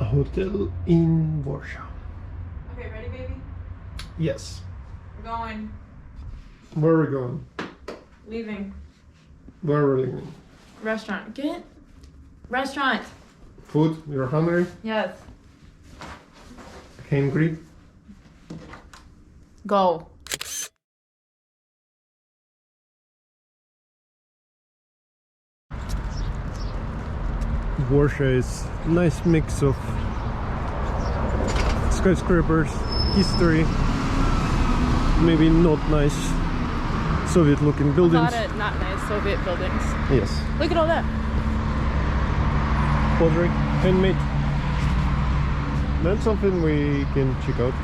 hotel in Warsaw. Okay, ready, baby? Yes. We're going. Where are we going? Leaving. Where are we leaving? Restaurant. Get? Restaurant. Food? You're hungry? Yes. Hungry? Go. Warsaw is a nice mix of skyscrapers, history, maybe not nice Soviet looking A buildings. lot of not nice Soviet buildings. Yes. Look at all that. Pottery, handmade. That's something we can check out.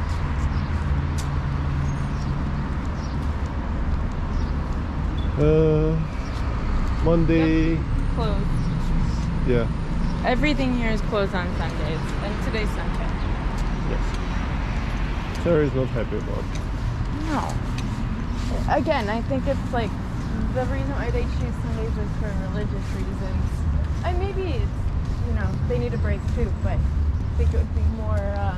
Monday. Closed. Yeah. Everything here is closed on Sundays, and today's Sunday. Yes. Sarah is not happy about it. No. Again, I think it's like the reason why they choose Sundays is for religious reasons. And maybe it's, you know, they need a break too, but I think it would be more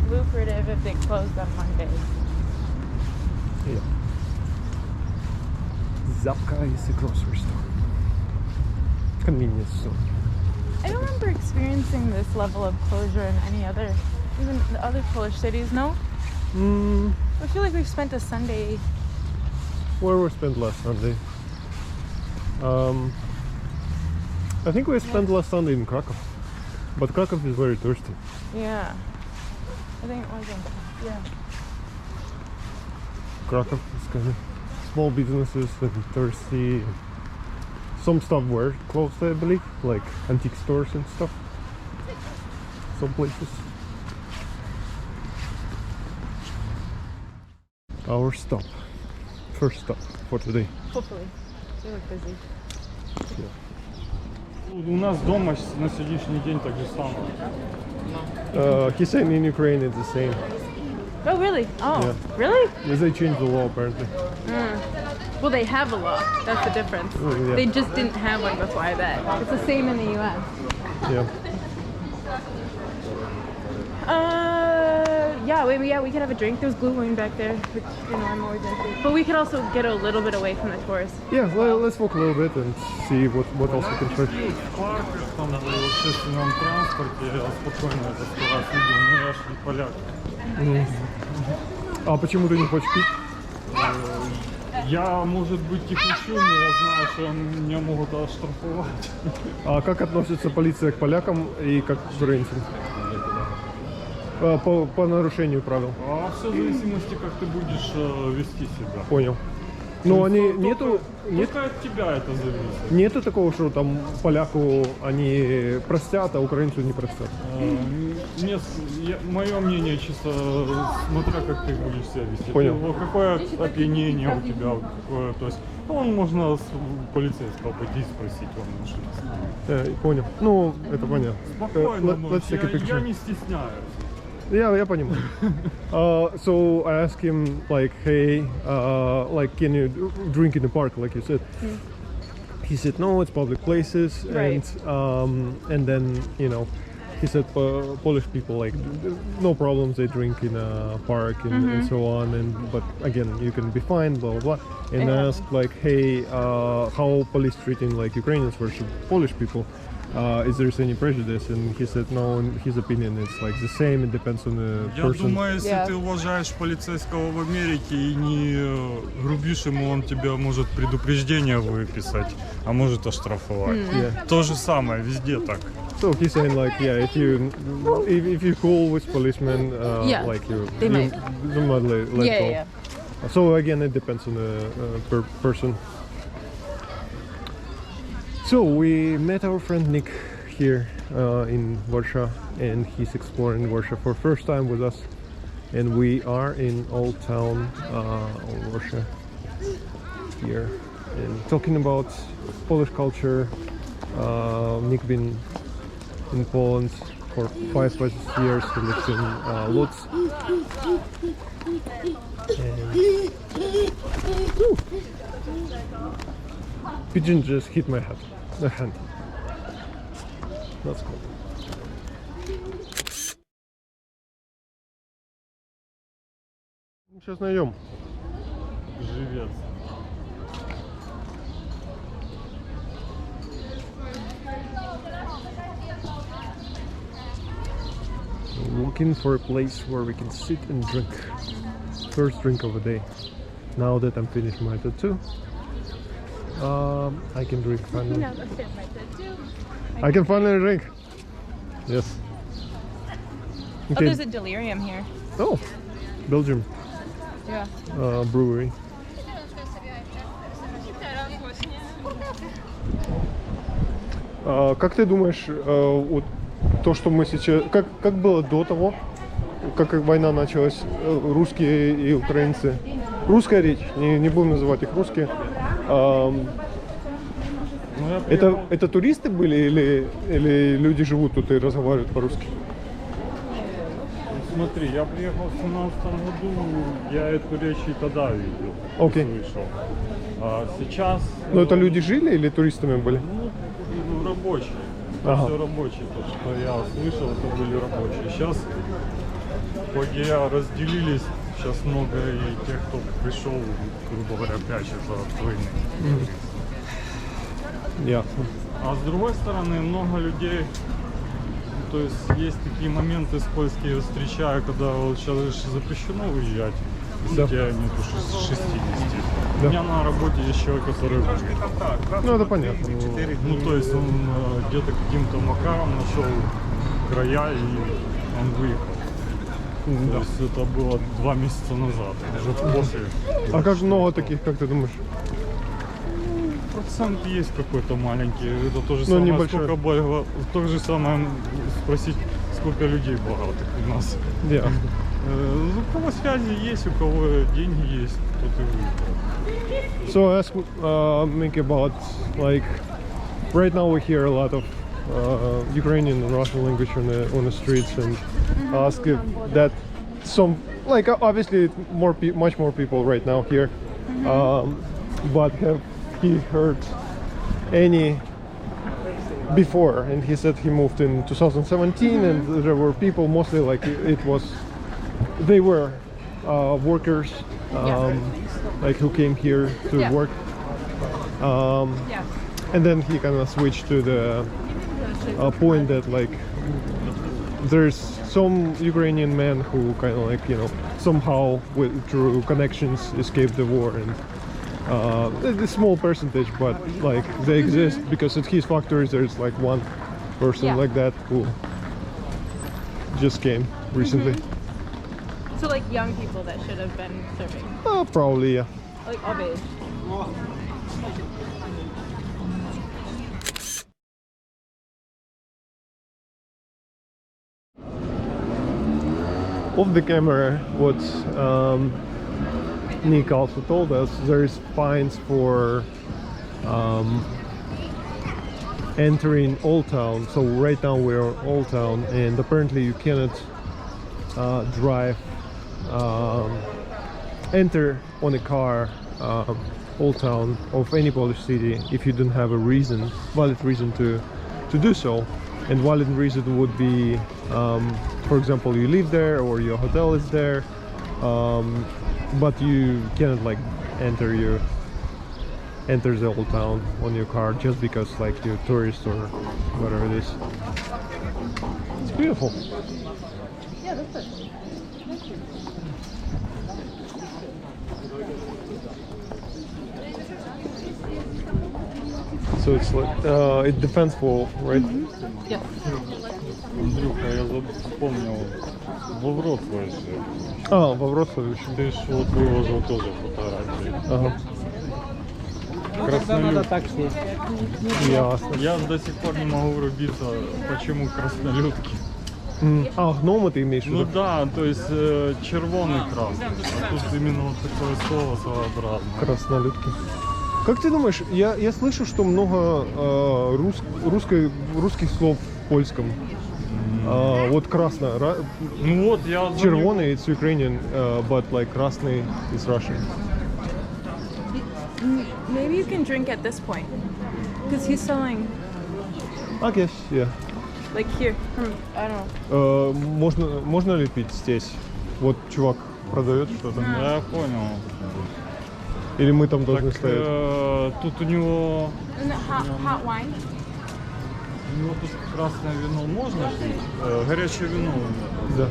lucrative if they closed on Mondays. Yeah. Zapka is a grocery store. Convenience store. I don't remember experiencing this level of closure in any other, even the other Polish cities, no? I feel like we've spent a Sunday. Where we spent last Sunday? I think we spent last Sunday in Krakow. But Krakow is very thirsty. Yeah. I think it was yeah. Krakow is kind of small businesses and thirsty. Some stuff were closed, I believe, like antique stores and stuff. Some places. Our stop. First stop for today. Hopefully. They look busy. Yeah. У нас дома на сегодняшний день так же самое. He's saying in Ukraine it's the same. Oh, really? Oh, Yeah. really? Yes, they changed the law apparently. Well, they have a law. That's the difference. Oh, yeah. They just didn't have one before, I bet. It's the same in the U.S. Yeah. Yeah, we could have a drink. There's Glue Wine back there, which, you know, I'm always into. But we could also get a little bit away from the tourists. Yeah, well, let's walk a little bit and see what else we can try. В парке, там, в общественном транспорте, я спокойно это 100 раз видел, но я ж не поляк. А почему ты не хочешь пить? Я, может быть, тихучу, но я знаю, что меня могут оштрафовать. А как относится полиция к полякам и как к украинцам? По нарушению правил. А все в зависимости, как ты будешь вести себя. Понял. Но они Только нет от тебя это зависит. нету такого, что там поляку они простят, а украинцу не простят. Мое мнение чисто смотря как ты будешь себя вести. Понял. Какое опьянение у тебя, какое, то есть, можно с полицейского пойти спросить, он Понял. Ну, это понятно. Спокойно, Let's take a я picture. не стесняюсь. Я понимаю. So I asked him like, hey, like, can you drink in the park, like you said? He said no, it's public places, Right. and then he said Polish people like no problems, they drink in a park and so on, but again you can be fined, blah blah blah. And I asked like, hey, how police treating like Ukrainians versus Polish people? Is there any prejudice? And he said no, in his opinion it's like the same, it depends on the Я person. думаю, если ты уважаешь полицейского в Америке и не грубишь ему, он тебе может предупреждение выписать, а может оштрафовать. Yeah. То же самое, везде так. So he's saying like, yeah, if you're cool with policemen, Yeah, like you might. might let go. Yeah. So again, it depends on the person. So we met our friend Nick here in Warsaw, and he's exploring Warsaw for first time with us. And we are in Old Town Warsaw here, and talking about Polish culture. Nick been in Poland for 5 years. He lives in Lodz. And pigeon just hit my hand. That's cool. Сейчас найдем. Живец. Looking for a place where we can sit and drink. First drink of the day. Now that I'm finished my tattoo, I can drink finally. No, that's it, my tattoo. I can finally drink. Yes. Oh, Okay. there's a delirium here. Oh, Belgium Yeah. brewery. Как ты думаешь, вот то, что мы сейчас, как было до того, как война началась, русские и украинцы, русская речь, не будем называть их русские, Ну, я приехал- это туристы были или люди живут тут и разговаривают по-русски? Смотри, я приехал в 17 году, я эту речь и тогда видел, Окей. слышал. А сейчас... Но это люди жили или туристами были? Ну, рабочие. Это Ага. все рабочие. То, что я слышал, это были рабочие. Сейчас лагеря разделились. Сейчас много и тех, кто пришел, грубо говоря, прячется от войны. Ясно. А с другой стороны, много людей, то есть такие моменты скользкие, я встречаю, когда вот сейчас же запрещено уезжать, если Да. тебя нету 60. Да. У меня на работе есть человек, который выехал. Ну это понятно. Ну, то есть он где-то каким-то макаром нашел края и он выехал. То Да. есть это было 2 месяца назад, уже после. А как много таких, как ты думаешь? Процент есть какой-то маленький. Это то же самое, небольшой. сколько то же самое спросить, сколько людей богатых у нас. Yeah. У кого связи есть, у кого деньги есть, тот и выехал. So ask Mickey about, like, right now we hear a lot of Ukrainian and Russian language on the streets, and ask if that some, like, obviously much more people right now here, but have he heard any before? And he said he moved in 2017, and there were people mostly like they were workers. Like who came here to Yeah. work, Yeah. and then he kind of switched to the point that like there's some Ukrainian men who kind of like somehow through connections escaped the war, and a small percentage, but like they exist because at his factories there's like one person Yeah. like that who just came recently. So like young people that should have been serving, Probably, yeah. like of age. Off the camera, what Nick also told us, there's fines for entering Old Town. So right now we're in Old Town, and apparently you cannot drive, enter on a car Old Town of any Polish city if you don't have a valid reason to do so. And valid reason would be, for example, you live there or your hotel is there, but you cannot like enter the Old Town on your car just because like you're a tourist or whatever it is. It's beautiful. Yeah, that's it. So it's like it depends for, right? Yeah. Андрюха, я вспомнил, во Вроцлаве же. А, во Вроцлаве еще. Ты ж вот выложил тоже фотографии. Ага. Краснолюд. Ясно. Я до сих пор не могу врубиться, почему краснолюдки. Гномы ты имеешь в Ну виду? да, то есть червоный красный. А тут именно вот такое слово своеобразное. Краснолюдки. Как ты думаешь, я слышу, что много русских слов в польском. Вот красно. Ну вот, я... Червоный it's Ukrainian, but like красный is Russian. Maybe you can drink at this point, because he's selling. I guess, yeah. Like here. I don't know. Можно ли пить здесь? Вот чувак продает что-то. Я понял. Или мы там Так, должны стоять? тут у него Isn't it hot wine? тут красное вино можно пить? Горячее вино. Да.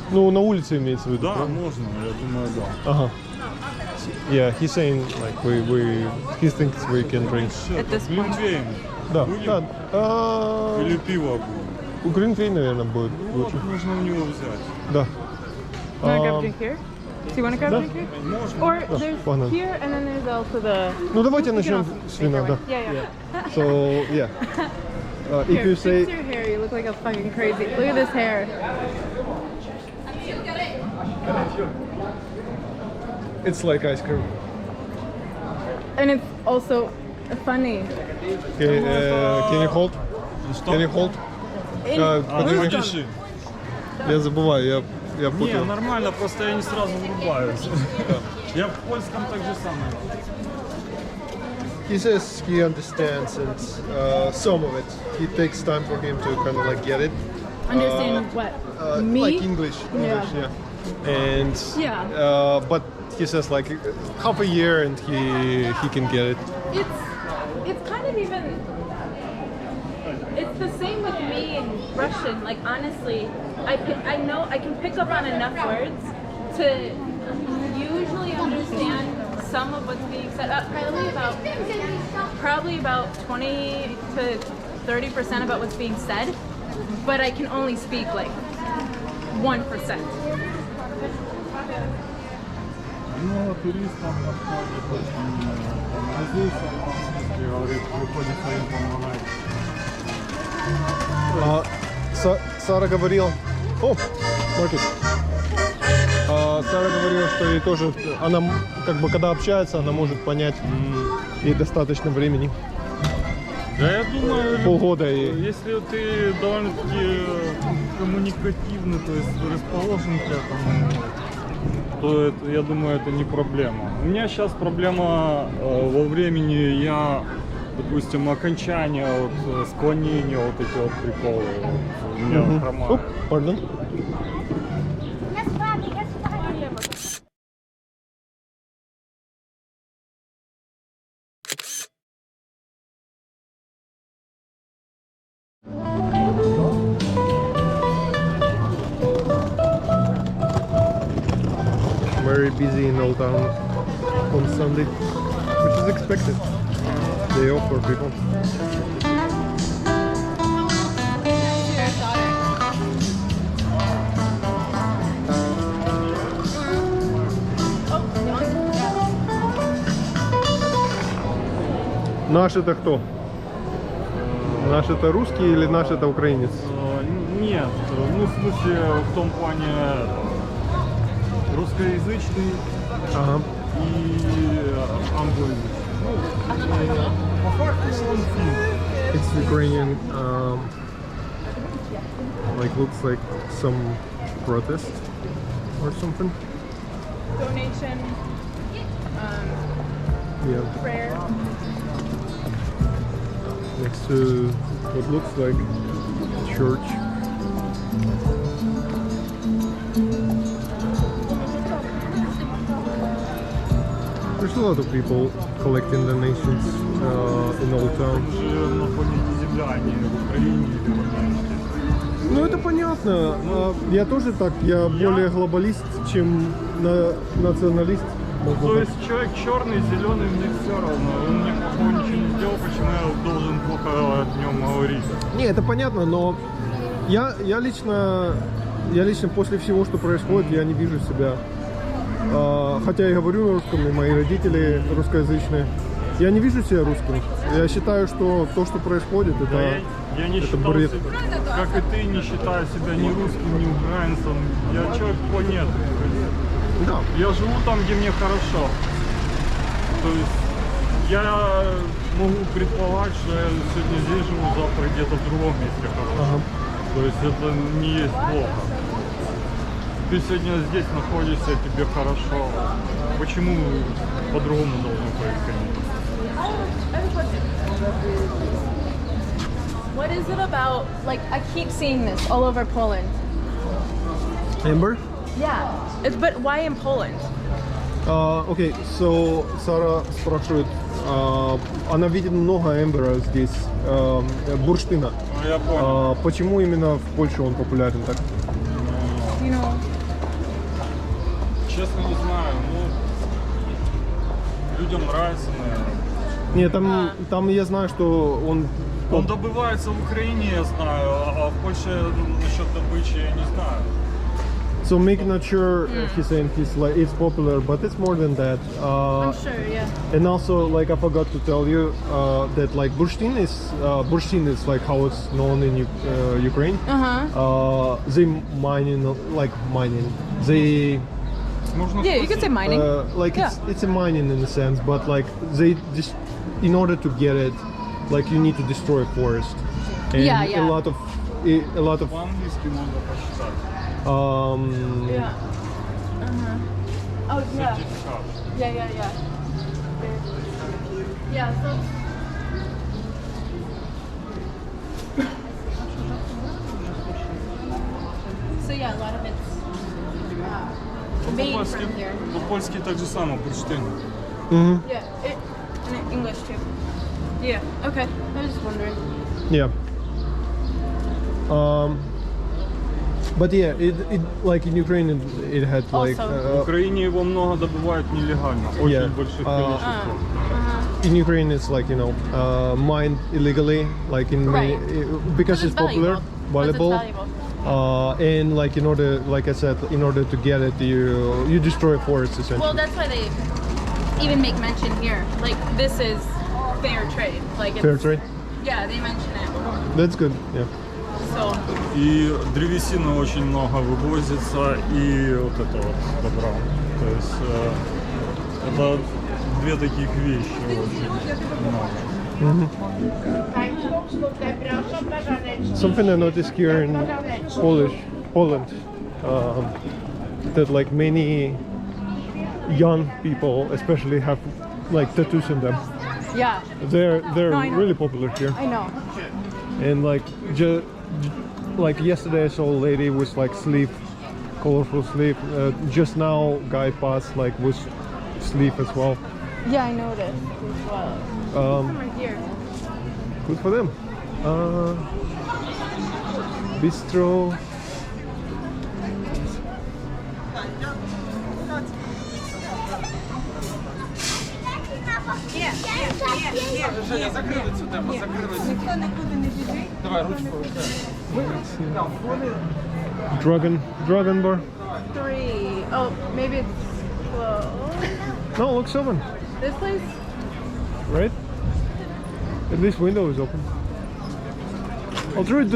Ну, на улице имеется в виду. Да, правда? можно, я думаю, да. Ага. Yeah, he's saying like he thinks we can drink. At this point. Глинтвейн. Да, Будем? да. Или пиво будет. У Гринфей, наверное, будет Вот, лучше. нужно у него взять. Да. You want to grab a drink here? Do you want to grab a Да. drink here? Можно. Or Да, there's погнали. here and then there's also the... Ну, давайте You can начнем also с make вина, your да. way. Yeah, yeah. So, yeah. If Here, you fix say... your hair. You look like a fucking crazy. Look at this hair. It's like ice cream. And it's also funny. Can you hold? Что? Can you hold? In А, ты Rus- подиши. Я забываю, я Не, путаю. нормально, просто я не сразу врубаюсь. Я в польском так же самое. He says he understands and some of it. It takes time for him to kind of like get it. understand what? Me? Like English, Yeah. yeah. And Yeah. but he says like half a year and he can get it. It's kind of even. It's the same with me in Russian. Like honestly, I know I can pick up on enough words to usually understand some of what's being said. Probably about 20 to 30% about what's being said, but I can only speak like 1%. Ну, туристам подходит очень азиз, говорит, приходится им помогать. Сара говорила, Маркет. Сара говорила, что ей тоже, она как бы когда общается, она может понять, ей достаточно времени, Да, я думаю, полгода. И... если ты довольно-таки коммуникативный, то есть расположен к этому, то это, я думаю, это не проблема. У меня сейчас проблема во времени, я, допустим, окончание, вот, склонение, вот эти вот приколы, вот, у меня хромает. Pardon? Very busy in Old Town on Sunday, which is expected. Day off for people. Наш это кто? Наш это русский или наш это украинец? Нет, ну в смысле в том плане русскоязычный Ага. и англоязычный. По факту он фин. It's Ukrainian. Like looks like some protest or something. Donation, Yeah. prayer. Next to what looks like church. There's a lot of people collecting donations in Old Town. Уже на планете Земля, а не в Украине или в Америке. Ну это понятно. Я тоже так. Я более глобалист, чем националист. можно То так. есть человек черный, зеленый, мне все равно. Он мне плохого ничего не сделал, почему я должен плохо о нем говорить? Не, это понятно, но я лично после всего, что происходит, я не вижу себя. Хотя я говорю на русском, и мои родители русскоязычные. Я не вижу себя русским. Я считаю, что то, что происходит, это, Да, я не это считал бред. себя, как и ты, не считаю себя ни русским, ни украинцем. Я человек планеты. Да. Я живу там, где мне хорошо. То есть я могу предполагать, что я сегодня здесь живу, завтра где-то в другом месте хорошо. Ага. То есть это не есть плохо. Ты сегодня здесь находишься, тебе хорошо. Почему по-другому должно происходить? What is it about? Like, I keep seeing this all over Poland. Amber? Yeah. But why in Poland? Окей, so Сара спрашивает, она видит много эмбера здесь, бурштина. Ну, я понял. Почему именно в Польше он популярен так? You know. Честно не знаю, ну, людям нравится, наверное. Нет, там я знаю, что он... Он добывается в Украине, я знаю, а в Польше насчет добычи я не знаю. So Mick not sure, he's saying it's popular, but it's more than that. I'm sure, yeah. And also, like I forgot to tell you that like burштин is like how it's known in Ukraine. They mining. They Можно Yeah, you could say mining. like Yeah. it's a mining in a sense, but like they just in order to get it, like you need to destroy a forest. And Yeah, yeah. a lot of по-английски можно посчитать. Yeah. Oh, yeah. Сертификат. Yeah. Yeah, so... So yeah, a lot of it's made from here. По-польски так же само, бурштин. Yeah, and in English too. Yeah, okay. I was just wondering. Yeah. But yeah, it like in Ukraine it had like Also- В Украине его много добывают нелегально, очень Yeah. больших количествах. in Ukraine it's like mined illegally, like in many, Right. because it's popular, valuable. And like in order, like I said, in order to get it, you destroy forests essentially. Well, that's why they even make mention here. Like, this is fair trade. Like, it's, Fair trade. Yeah, they mention it. That's good. Yeah. So, И древесины очень много вывозится, и вот это вот добра. То есть это две таких вещи очень много. Something I noticed here in Poland, that like many young people, especially, have like tattoos on them. yeah, They're No, I know. really popular here. I know. And like like yesterday I saw a lady with like sleeve, colorful sleeve. Just now guy passed like with sleeve as well. Yeah, I noticed as well. Right here. Good for them. Bistro. Женя, закрили цю тему, закрили. Ніхто нікуди не біжить. Давай ручку. Dragon bar. 3. Oh, maybe it's closed. No, looks open. This place? Right? At least window is open. Although it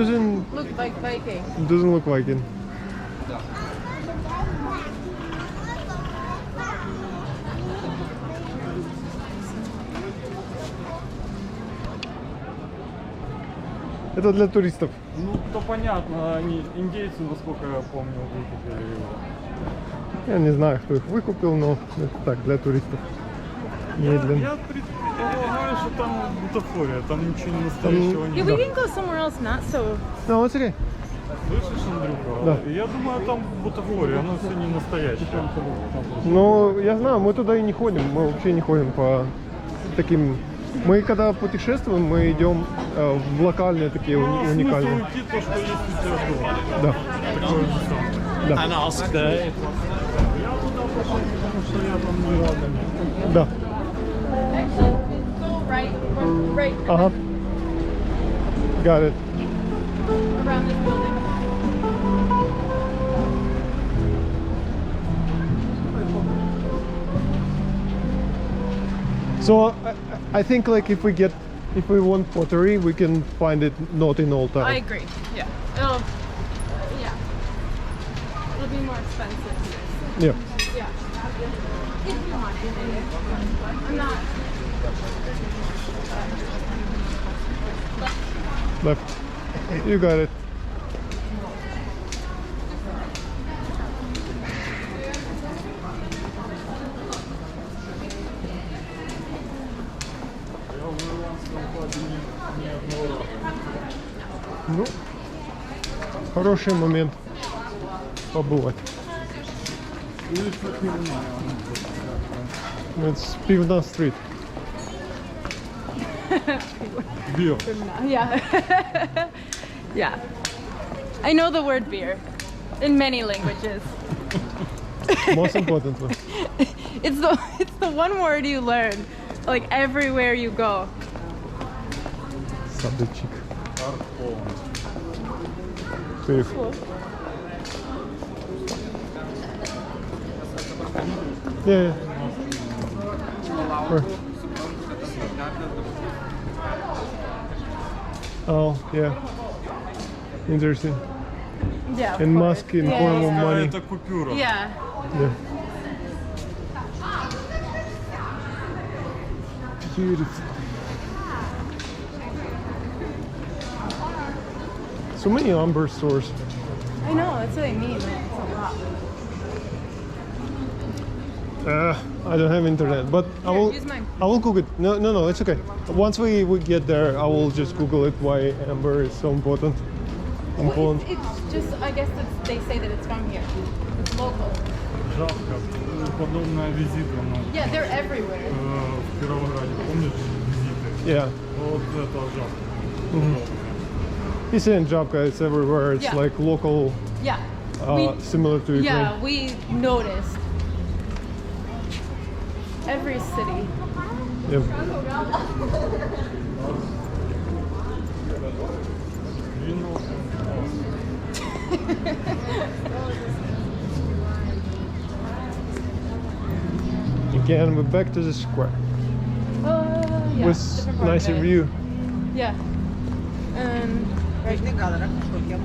Look like Viking. doesn't look like it. Это для туристов. Ну, то понятно, они индейцы, насколько я помню, выкупили его. Я не знаю, кто их выкупил, но это так, для туристов. Не для... Я предполагаю, что там бутафория, там ничего настоящего Yeah, нет. we can go somewhere else not so... Ну, вот смотри. Слышишь, Андрюха? Да. Я думаю, там бутафория, оно все не настоящее. Ну, я знаю, мы туда и не ходим, мы вообще не ходим по таким... Мы когда путешествуем, мы идем в локальные такие Смысл уникальные. уйти то, что есть у тебя дома. Да, Такое же самое. да, Я туда пошел, потому что я там ни разу не был. да. Go right, Ага. Got it. around this building. So I think like if we want pottery, we can find it not in Old Town. I agree. Yeah. Yeah. It'll be more expensive. Yeah. Yeah. If you want it. I'm not. Left. You got it. Я в ирландском клубе ни одного раза. Ну, хороший момент побывать. It's Pivna Street. Beer. Yeah. Yeah. I know the word beer in many languages. Most importantly. It's the one word you learn like everywhere you go. Садочек. Hard Poland. Пив. Yeah. Where? Oh, yeah. Interesting. Yeah. of And course. mask in Yeah, form of yeah. money. Это купюра. Yeah. Yeah. Beautiful. So many Amber stores. I know, that's what I mean. It's a lot. I don't have internet, but I Here, will. use mine. I will Google it. No, it's okay. Once we get there, I will just Google it. Why Amber is so important in Poland. It's just, I guess they say that it's from here. It's local. Жабка. Подобная визитка. Yeah, they're everywhere. В Кировограде. Помнишь визиты? Yeah. Вот это жабка. It's in Jabka. It's everywhere. It's Yeah. like local, Yeah. We- similar to Ukraine. Yeah, we noticed. Every city. Yep. Again, we're back to the square Yeah. with different part of nicer it. view. Yeah. Right. Не гадара, що я